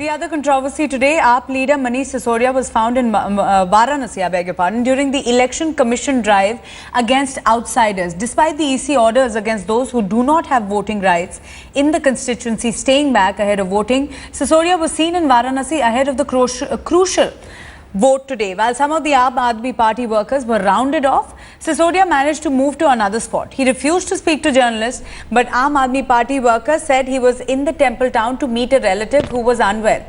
The other controversy today, AAP leader Manish Sisodia was found in Varanasi, I beg your pardon, during the election commission drive against outsiders. Despite the EC orders against those who do not have voting rights in the constituency staying back ahead of voting, Sisodia was seen in Varanasi ahead of the crucial vote today. While some of the Aam Aadmi Party workers were rounded off, Sisodia managed to move to another spot. He refused to speak to journalists, but Aam Aadmi Party workers said he was in the temple town to meet a relative who was unwell.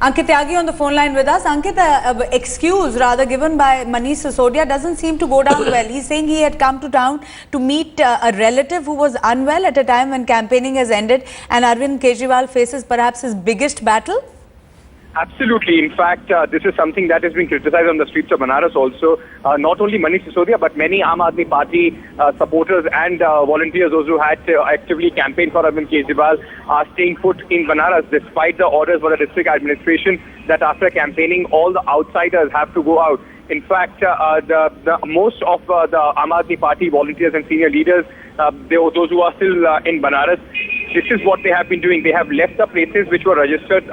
Ankit Tyagi on the phone line with us. Ankit, excuse rather given by Manish Sisodia doesn't seem to go down well. He's saying he had come to town to meet a relative who was unwell at a time when campaigning has ended and Arvind Kejriwal faces perhaps his biggest battle. Absolutely. In fact, this is something that has been criticized on the streets of Banaras also. Not only Manish Sisodia, but many Aam Aadmi Party supporters and volunteers, those who had actively campaigned for Arvind Kejriwal, are staying put in Banaras despite the orders by the district administration that after campaigning, all the outsiders have to go out. In fact, most of the Aam Aadmi Party volunteers and senior leaders, those who are still in Banaras, this is what they have been doing. They have left the places which were registered,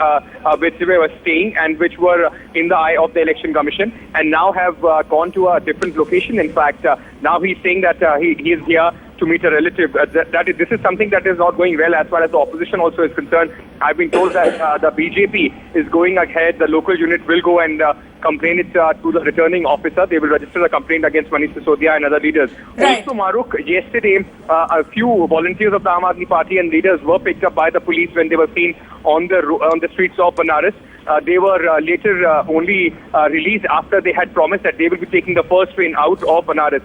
which they were staying and which were in the eye of the election commission, and now have gone to a different location. In fact, now he's saying that he is here to meet a relative. This is something that is not going well as far as the opposition also is concerned. I've been told that the BJP is going ahead. The local unit will go and complain it to the returning officer. They will register a complaint against Manish Sisodia and other leaders. Right. Also, Maruk, yesterday, a few volunteers of the Aam Aadmi Party and leaders were picked up by the police when they were seen on the streets of Banaras. They were later only released after they had promised that they will be taking the first train out of Banaras.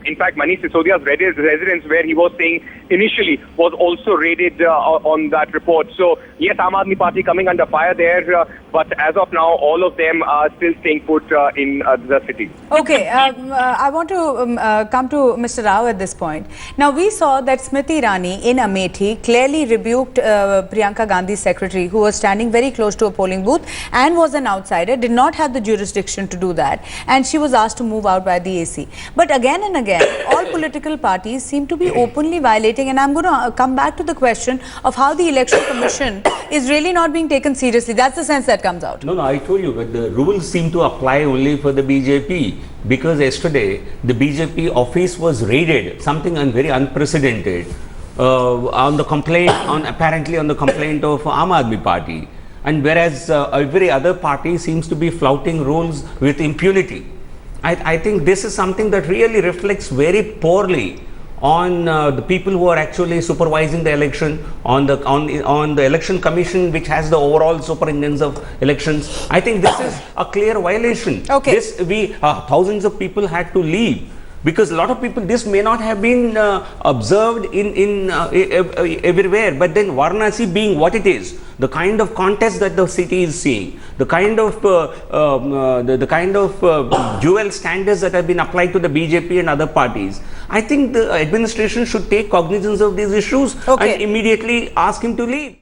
In fact, Manish Sisodia's residence, where he was staying initially, was also raided on that report. So, yes, Aam Aadmi Party coming under fire there, but as of now, all of them are still staying put in the city. Okay, I want to come to Mr. Rao at this point. Now, we saw that Smriti Irani in Amethi clearly rebuked Priyanka Gandhi's secretary, who was standing very close to a polling booth and was an outsider, did not have the jurisdiction to do that, and she was asked to move out by the AC. But again and again, all political parties seem to be openly violating, and I'm going to come back to the question of how the election commission is really not being taken seriously. That's the sense that comes out. No, I told you, but the rules seem to apply only for the BJP, because yesterday the BJP office was raided, something very unprecedented, on the complaint, apparently on the complaint of Aam Aadmi Party, and whereas every other party seems to be flouting rules with impunity. I think this is something that really reflects very poorly on the people who are actually supervising the election, on the election commission, which has the overall superintendence of elections. I think this is a clear violation. Okay. Thousands of people had to leave, because a lot of people, this may not have been observed in everywhere, but then Varanasi being what it is, the kind of contest that the city is seeing, the kind of dual standards that have been applied to the BJP and other parties, I think the administration should take cognizance of these issues and immediately ask him to leave.